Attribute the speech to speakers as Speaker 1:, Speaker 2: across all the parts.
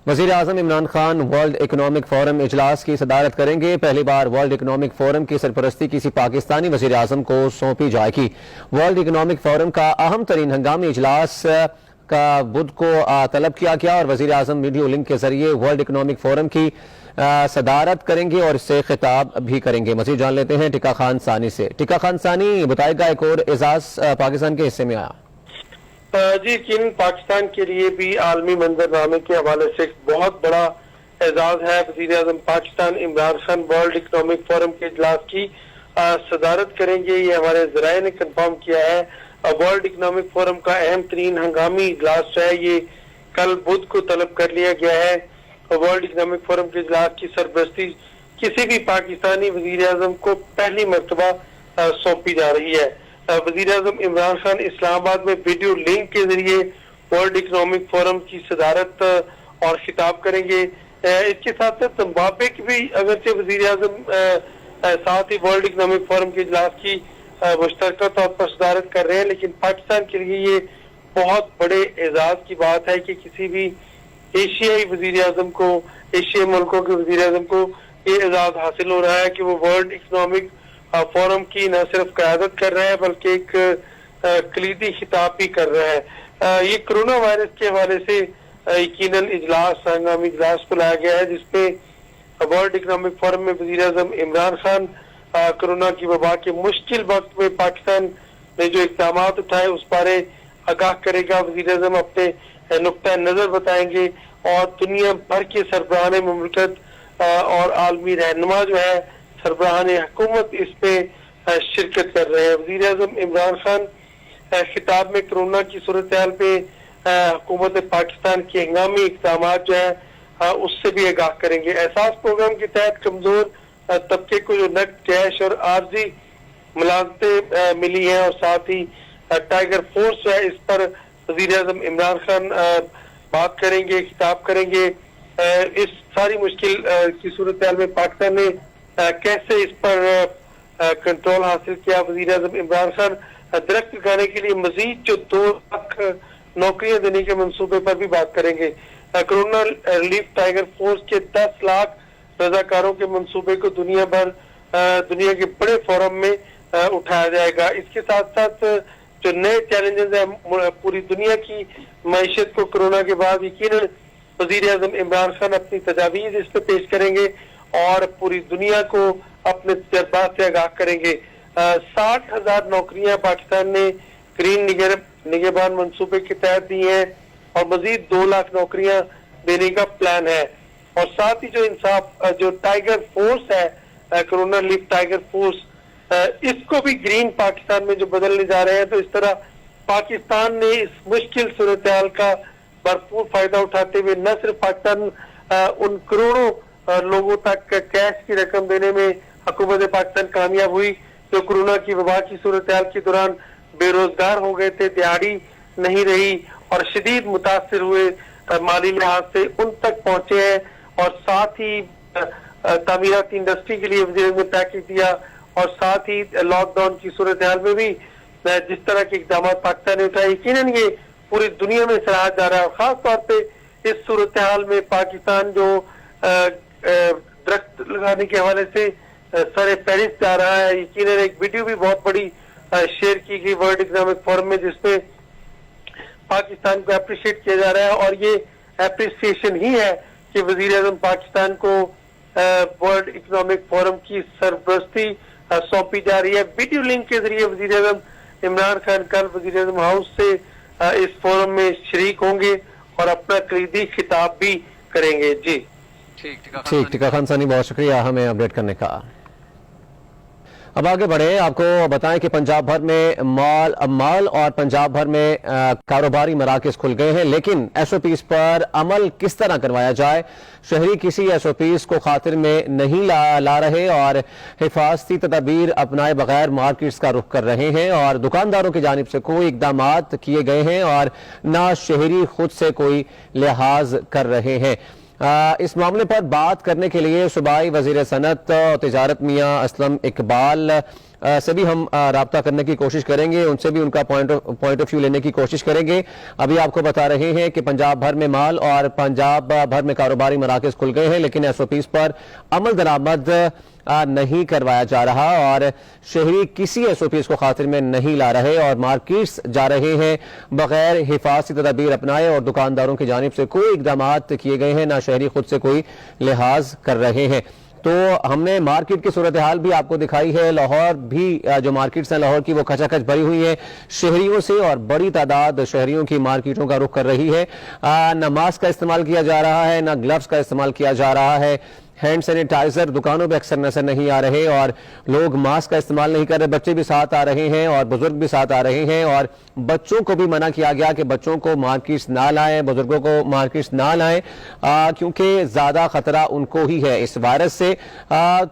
Speaker 1: وزیر اعظم Imran Khan world economic forum اجلاس کی صدارت کریں گے۔ پہلی بار ورلڈ اکنامک فورم کی سرپرستی کسی پاکستانی وزیر اعظم کو سونپی جائے گی۔ ورلڈ اکنامک فورم کا اہم ترین ہنگامی اجلاس کا بدھ کو طلب کیا گیا اور وزیر اعظم ویڈیو لنک کے ذریعے ورلڈ اکنامک فورم کی صدارت کریں گے اور اس سے خطاب بھی کریں گے۔ مزید جان لیتے ہیں ٹکا خان ثانی سے۔ ٹکا خان ثانی، بتائے گا ایک اور اعزاز پاکستان کے حصے میں آیا؟
Speaker 2: جی، چین پاکستان کے لیے بھی عالمی منظرنامے کے حوالے سے ایک بہت بڑا اعزاز ہے۔ وزیر اعظم Pakistan Imran Khan world economic forum کے اجلاس کی صدارت کریں گے، یہ ہمارے ذرائع نے کنفرم کیا ہے۔ ورلڈ اکنامک فورم کا اہم ترین ہنگامی اجلاس ہے، یہ کل بدھ کو طلب کر لیا گیا ہے۔ ورلڈ اکنامک فورم کے اجلاس کی سرپرستی کسی بھی پاکستانی وزیر اعظم کو پہلی مرتبہ سونپی جا رہی ہے۔ وزیر اعظم عمران خان اسلام آباد میں ویڈیو لنک کے ذریعے ورلڈ اکنامک فورم کی صدارت اور خطاب کریں گے۔ اس کے ساتھ ساتھ زمبابوے کی بھی اگرچہ وزیر اعظم ساتھ ہی ورلڈ اکنامک فورم کے اجلاس کی مشترکہ طور پر صدارت کر رہے ہیں، لیکن پاکستان کے لیے یہ بہت بڑے اعزاز کی بات ہے کہ کسی بھی ایشیائی وزیر اعظم کو، ایشیائی ملکوں کے وزیر اعظم کو یہ اعزاز حاصل ہو رہا ہے کہ وہ ورلڈ اکنامک فورم کی نہ صرف قیادت کر رہے ہیں بلکہ ایک کلیدی خطاب بھی کر رہے ہیں۔ یہ کرونا وائرس کے حوالے سے یقیناً ہنگامی اجلاس بلایا گیا ہے، جس میں ورلڈ اکنامک فورم میں وزیر اعظم عمران خان کرونا کی وبا کے مشکل وقت میں پاکستان نے جو اقدامات اٹھائے اس بارے آگاہ کرے گا۔ وزیر اعظم اپنے نقطۂ نظر بتائیں گے اور دنیا بھر کے سربراہان مملکت اور عالمی رہنما جو ہے، سربراہان حکومت اس میں شرکت کر رہے ہیں۔ وزیر اعظم عمران خان خطاب میں کرونا کی صورتحال پہ حکومت پاکستان کے ہنگامی اقدامات جو ہے اس سے بھی آگاہ کریں گے۔ احساس پروگرام کے تحت کمزور طبقے کو جو نقد، کیش اور عارضی ملازمتیں ملی ہیں اور ساتھ ہی ٹائیگر فورس ہے، اس پر وزیر اعظم عمران خان بات کریں گے، خطاب کریں گے۔ اس ساری مشکل کی صورتحال میں پاکستان نے کیسے اس پر کنٹرول حاصل کیا۔ وزیر اعظم عمران خان درخت لگانے کے لیے مزید جو 2 لاکھ نوکریاں دینے کے منصوبے پر بھی بات کریں گے۔ کرونا ریلیف ٹائیگر فورس کے 10 لاکھ رضاکاروں کے منصوبے کو دنیا کے بڑے فورم میں اٹھایا جائے گا۔ اس کے ساتھ ساتھ جو نئے چیلنجز ہیں پوری دنیا کی معیشت کو کرونا کے بعد، یقیناً وزیر اعظم عمران خان اپنی تجاویز اس پہ پیش کریں گے اور پوری دنیا کو اپنے تجربات سے آگاہ کریں گے۔ 60,000 نوکریاں پاکستان نے گرین نگہبان منصوبے کے تحت دی ہیں اور مزید 2 لاکھ نوکریاں دینے کا پلان ہے۔ اور ساتھ ہی جو ٹائیگر فورس ہے، کرونا ریلیف ٹائیگر فورس، اس کو بھی گرین پاکستان میں جو بدلنے جا رہے ہیں، تو اس طرح پاکستان نے اس مشکل صورتحال کا بھرپور فائدہ اٹھاتے ہوئے نہ صرف پاکستان ان کروڑوں لوگوں تک کیش کی رقم دینے میں حکومت پاکستان کامیاب ہوئی جو کرونا کی وبا کی صورتحال کے دوران بے روزگار ہو گئے تھے، دیہڑی نہیں رہی اور شدید متاثر ہوئے مالی لحاظ سے، ان تک پہنچے ہیں۔ اور ساتھ ہی تعمیراتی انڈسٹری کے لیے وزیر نے پیکیج دیا اور ساتھ ہی لاک ڈاؤن کی صورتحال میں بھی جس طرح کے اقدامات پاکستان نے اٹھائے، یقیناً یہ پوری دنیا میں سراہا جا رہا ہے۔ اور خاص طور پہ اس صورتحال میں پاکستان جو درخت لگانے کے حوالے سے سر فہرست جا رہا ہے، یقیناً ایک ویڈیو بھی بہت بڑی شیئر کی گئی ورلڈ اکنامک فورم میں، جس میں پاکستان کو اپریشیٹ کیا جا رہا ہے اور یہ اپریسیشن ہی ہے کہ وزیر اعظم پاکستان کو ورلڈ اکنامک فورم کی سرپرستی سونپی جا رہی ہے۔ ویڈیو لنک کے ذریعے وزیر اعظم عمران خان کل وزیر اعظم ہاؤس سے اس فورم میں شریک ہوں گے اور اپنا کلیدی خطاب بھی کریں گے۔ جی
Speaker 1: ٹھیک، ٹکا خان ثانی، بہت شکریہ ہمیں اپڈیٹ کرنے کا۔ اب آگے بڑھیں، آپ کو بتائیں کہ پنجاب بھر میں مال اور پنجاب بھر میں کاروباری مراکز کھل گئے ہیں، لیکن ایس او پیز پر عمل کس طرح کروایا جائے؟ شہری کسی ایس او پیز کو خاطر میں نہیں لا رہے اور حفاظتی تدابیر اپنائے بغیر مارکیٹس کا رخ کر رہے ہیں اور دکانداروں کی جانب سے کوئی اقدامات کیے گئے ہیں اور نہ شہری خود سے کوئی لحاظ کر رہے ہیں۔ اس معاملے پر بات کرنے کے لیے صوبائی وزیر صنعت و تجارت میاں اسلم اقبال سے بھی ہم رابطہ کرنے کی کوشش کریں گے, ان سے بھی ان کا پوائنٹ آف ویو لینے کی کوشش کریں گے. ابھی آپ کو بتا رہے ہیں کہ پنجاب بھر میں مال اور پنجاب بھر میں کاروباری مراکز کھل گئے ہیں, لیکن ایس او پیز پر عمل درآمد نہیں کروایا جا رہا اور شہری کسی ایس او پیز کو خاطر میں نہیں لا رہے اور مارکیٹس جا رہے ہیں بغیر حفاظتی تدابیر اپنائے, اور دکانداروں کی جانب سے کوئی اقدامات کیے گئے ہیں, نہ شہری خود سے کوئی لحاظ کر رہے ہیں. تو ہم نے مارکیٹ کی صورتحال بھی آپ کو دکھائی ہے. لاہور بھی جو مارکیٹس ہیں لاہور کی وہ کھچا کھچ بھری ہوئی ہیں شہریوں سے, اور بڑی تعداد شہریوں کی مارکیٹوں کا رخ کر رہی ہے. نہ ماسک کا استعمال کیا جا رہا ہے, نہ گلوز کا استعمال کیا جا رہا ہے. ہینڈ سینیٹائزر دکانوں پہ اکثر نظر نہیں آ رہے اور لوگ ماسک کا استعمال نہیں کر رہے. بچے بھی ساتھ آ رہے ہیں اور بزرگ بھی ساتھ آ رہے ہیں, اور بچوں کو بھی منع کیا گیا کہ بچوں کو مارکیٹس نہ لائیں, بزرگوں کو مارکیٹس نہ لائیں, کیونکہ زیادہ خطرہ ان کو ہی ہے اس وائرس سے.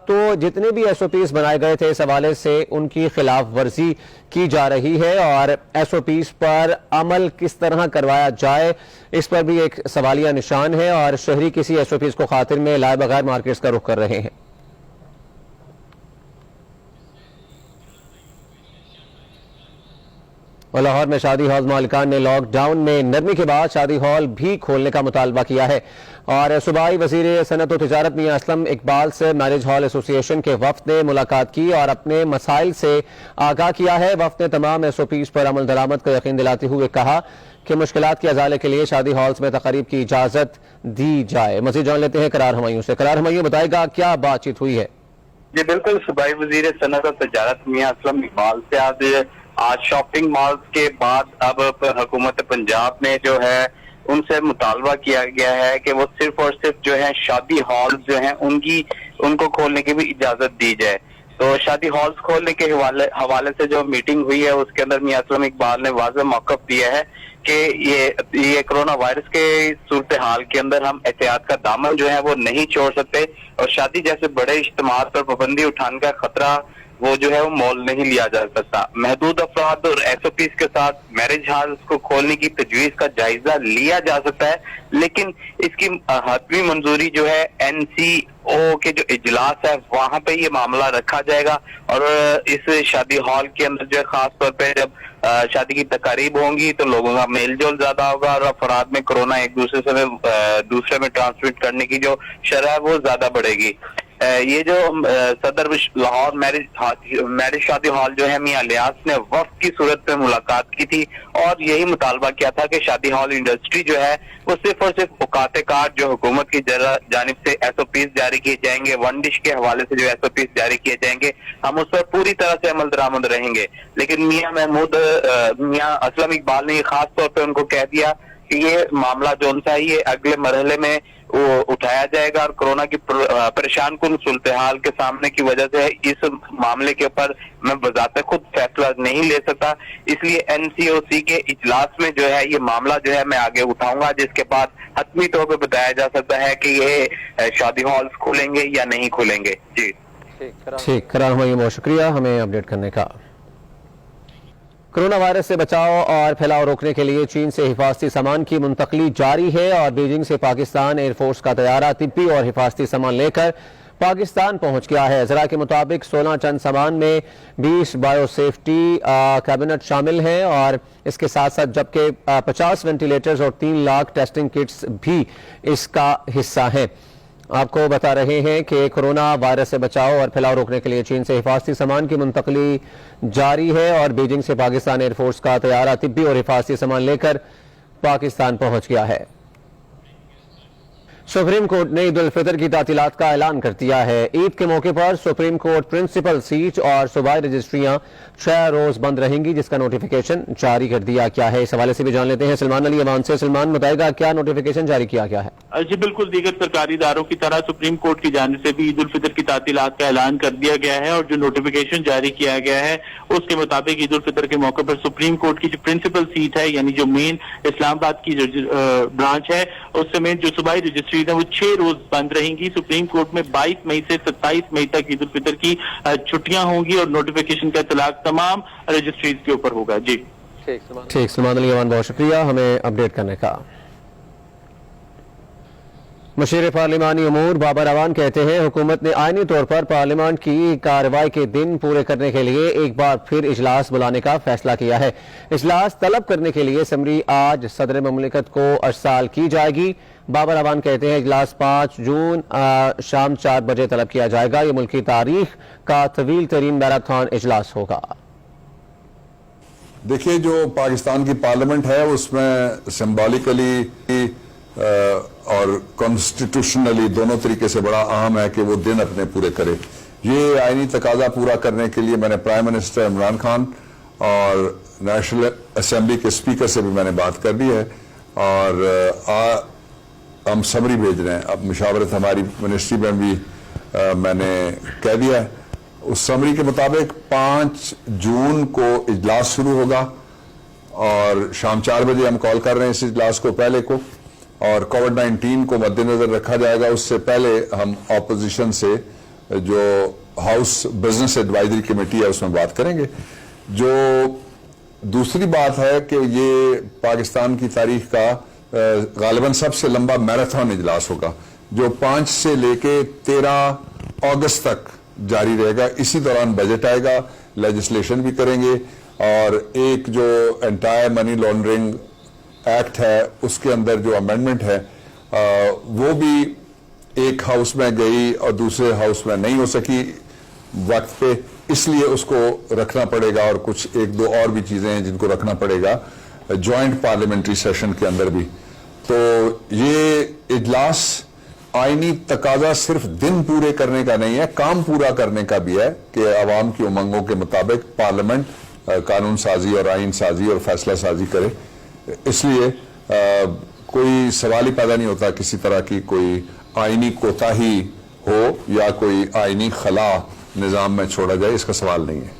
Speaker 1: تو جتنے بھی ایس او پیز بنائے گئے تھے اس حوالے سے ان کی خلاف ورزی کی جا رہی ہے, اور ایس او پیز پر عمل کس طرح کروایا جائے اس پر بھی ایک سوالیہ نشان ہے, اور شہری کسی ایس او پیز کو خاطر میں لائے بغیر مارکیٹس کا رخ کر رہے ہیں. اور لاہور میں شادی ہال مالکان نے لاک ڈاؤن میں نرمی کے بعد شادی ہال بھی کھولنے کا مطالبہ کیا ہے, اور صوبائی وزیر صنعت و تجارت میاں اسلم اقبال سے میرج ہال ایسوسی ایشن کے وفد نے ملاقات کی اور اپنے مسائل سے آگاہ کیا ہے. وفد نے تمام ایس او پیز پر عمل درآمد کا یقین دلاتے ہوئے کہا کہ مشکلات کے ازالے کے لیے شادی ہالز میں تقریب کی اجازت دی جائے. مزید جان لیتے ہیں قرار ہمایوں سے. قرار ہمایوں بتائے گا کیا بات چیت ہوئی ہے؟
Speaker 3: جی بالکل, صوبائی وزیر صنعت و تجارت میاں اسلم اقبال سے آج شاپنگ مالز کے بعد اب حکومت پنجاب میں جو ہے ان سے مطالبہ کیا گیا ہے کہ وہ صرف اور صرف جو ہے شادی ہالز جو ہیں ان کو کھولنے کی بھی اجازت دی جائے. تو شادی ہالز کھولنے کے حوالے سے جو میٹنگ ہوئی ہے اس کے اندر میاں اسلم اقبال نے واضح موقف دیا ہے کہ یہ کرونا وائرس کے صورتحال کے اندر ہم احتیاط کا دامن جو ہے وہ نہیں چھوڑ سکتے, اور شادی جیسے بڑے اجتماعات پر پابندی اٹھانے کا خطرہ وہ جو ہے وہ مول نہیں لیا جا سکتا. محدود افراد اور ایس او پیز کے ساتھ میرج ہالز کو کھولنے کی تجویز کا جائزہ لیا جا سکتا ہے, لیکن اس کی حتمی منظوری جو ہے این سی او کے جو اجلاس ہے وہاں پہ یہ معاملہ رکھا جائے گا. اور اس شادی ہال کے اندر جو ہے خاص طور پہ جب شادی کی تقاریب ہوں گی تو لوگوں کا میل جول زیادہ ہوگا اور افراد میں کرونا ایک دوسرے میں ٹرانسمٹ کرنے کی جو شرح ہے وہ زیادہ بڑھے گی. یہ جو صدر لاہور میرج شادی ہال جو ہے میاں الیاس نے وفد کی صورت میں ملاقات کی تھی اور یہی مطالبہ کیا تھا کہ شادی ہال انڈسٹری جو ہے وہ صرف اور صرف اوقات کار جو حکومت کی جانب سے ایس او پیز جاری کیے جائیں گے, ون ڈش کے حوالے سے جو ایس او پیز جاری کیے جائیں گے, ہم اس پر پوری طرح سے عمل درآمد رہیں گے. لیکن میاں اسلم اقبال نے یہ خاص طور پہ ان کو کہہ دیا کہ یہ معاملہ جو ان سے یہ اگلے مرحلے میں وہ اٹھایا جائے گا, اور کرونا کی پریشان کن صورتحال کے سامنے کی وجہ سے اس معاملے کے اوپر میں بذات خود فیصلہ نہیں لے سکتا. اس لیے این سی او سی کے اجلاس میں جو ہے یہ معاملہ جو ہے میں آگے اٹھاؤں گا, جس کے بعد حتمی طور پہ بتایا جا سکتا ہے کہ یہ شادی ہالز کھلیں گے یا نہیں کھلیں گے. جی
Speaker 1: ٹھیک, قرار ہمیں بہت شکریہ ہمیں اپڈیٹ کرنے کا. کرونا وائرس سے بچاؤ اور پھیلاؤ روکنے کے لیے چین سے حفاظتی سامان کی منتقلی جاری ہے, اور بیجنگ سے پاکستان ایئر فورس کا طیارہ طبی اور حفاظتی سامان لے کر پاکستان پہنچ گیا ہے. ذرائع کے مطابق 16 ٹن سامان میں 20 بایو سیفٹی کیبنٹ شامل ہیں, اور اس کے ساتھ ساتھ جبکہ 50 وینٹیلیٹرز اور 3 لاکھ ٹیسٹنگ کٹس بھی اس کا حصہ ہیں. آپ کو بتا رہے ہیں کہ کرونا وائرس سے بچاؤ اور پھیلاؤ روکنے کے لیے چین سے حفاظتی سامان کی منتقلی جاری ہے, اور بیجنگ سے پاکستان ایئر فورس کا طیارہ طبی اور حفاظتی سامان لے کر پاکستان پہنچ گیا ہے. سپریم کورٹ نے عید الفطر کی تعطیلات کا اعلان کر دیا ہے. عید کے موقع پر سپریم کورٹ پرنسپل سیٹ اور صوبائی رجسٹریاں 6 روز بند رہیں گی, جس کا نوٹیفیکیشن جاری کر دیا گیا ہے. اس حوالے سے بھی جان لیتے ہیں سلمان علی ایوان سے. سلمان, بتائے گا کیا نوٹیفیکیشن جاری کیا گیا ہے؟
Speaker 4: جی بالکل, دیگر سرکاری اداروں کی طرح سپریم کورٹ کی جانب سے بھی عید الفطر کی تعطیلات کا اعلان کر دیا گیا ہے, اور جو نوٹیفیکیشن جاری کیا گیا ہے اس کے مطابق عید الفطر کے موقع پر سپریم کورٹ کی جو پرنسپل سیٹ ہے یعنی جو مین اسلام آباد کی جو برانچ ہے اس سمیت جو صوبائی رجسٹری ہے وہ 6 روز بند رہیں گی. سپریم کورٹ میں 22 مئی سے 27 مئی تک عید الفطر کی چھٹیاں ہوں گی, اور نوٹیفیکیشن کا اطلاق تمام رجسٹریز کے اوپر ہوگا. جی
Speaker 1: ٹھیک, سلمان علی ایوان بہت شکریہ ہمیں اپڈیٹ کرنے کا. مشیر پارلیمانی امور بابر اعوان کہتے ہیں حکومت نے آئینی طور پر پارلیمان کی کارروائی کے دن پورے کرنے کے لیے ایک بار پھر اجلاس بلانے کا فیصلہ کیا ہے۔ اجلاس طلب کرنے کے لیے اسمبلی آج صدر مملکت کو ارسال کی جائے گی۔ بابر اعوان کہتے ہیں اجلاس 5 جون شام 4 بجے طلب کیا جائے گا۔ یہ ملکی تاریخ کا طویل ترین میراتھن اجلاس ہوگا۔
Speaker 5: دیکھیے، جو پاکستان کی پارلیمنٹ ہے اس میں سمبولیکلی اور کانسٹیٹیوشنلی دونوں طریقے سے بڑا اہم ہے کہ وہ دن اپنے پورے کرے۔ یہ آئینی تقاضا پورا کرنے کے لیے میں نے پرائم منسٹر عمران خان اور نیشنل اسمبلی کے اسپیکر سے بھی میں نے بات کر لی ہے، اور ہم سمری بھیج رہے ہیں۔ اب مشاورت ہماری منسٹری میں بھی میں نے کہہ دیا ہے، اس سمری کے مطابق 5 جون کو اجلاس شروع ہوگا، اور شام 4 بجے ہم کال کر رہے ہیں اس اجلاس کو پہلے کو، اور کووڈ-19 کو مد نظر رکھا جائے گا۔ اس سے پہلے ہم اپوزیشن سے جو ہاؤس بزنس ایڈوائزری کمیٹی ہے اس میں بات کریں گے۔ جو دوسری بات ہے کہ یہ پاکستان کی تاریخ کا غالباً سب سے لمبا میراتھن اجلاس ہوگا، جو 5 سے لے کے 13 اگست تک جاری رہے گا۔ اسی دوران بجٹ آئے گا، لیجسلیشن بھی کریں گے، اور ایک جو انٹائر منی لانڈرنگ ایکٹ ہے اس کے اندر جو امینڈمنٹ ہے وہ بھی ایک ہاؤس میں گئی اور دوسرے ہاؤس میں نہیں ہو سکی وقت پہ، اس لیے اس کو رکھنا پڑے گا، اور کچھ 1-2 اور بھی چیزیں ہیں جن کو رکھنا پڑے گا جوائنٹ پارلیمنٹری سیشن کے اندر بھی۔ تو یہ اجلاس آئینی تقاضا صرف دن پورے کرنے کا نہیں ہے، کام پورا کرنے کا بھی ہے کہ عوام کی امنگوں کے مطابق پارلیمنٹ قانون سازی اور آئین سازی اور فیصلہ سازی کرے۔ اس لیے کوئی سوال ہی پیدا نہیں ہوتا کسی طرح کی کوئی آئینی کوتاہی ہو یا کوئی آئینی خلا نظام میں چھوڑا جائے، اس کا سوال نہیں ہے۔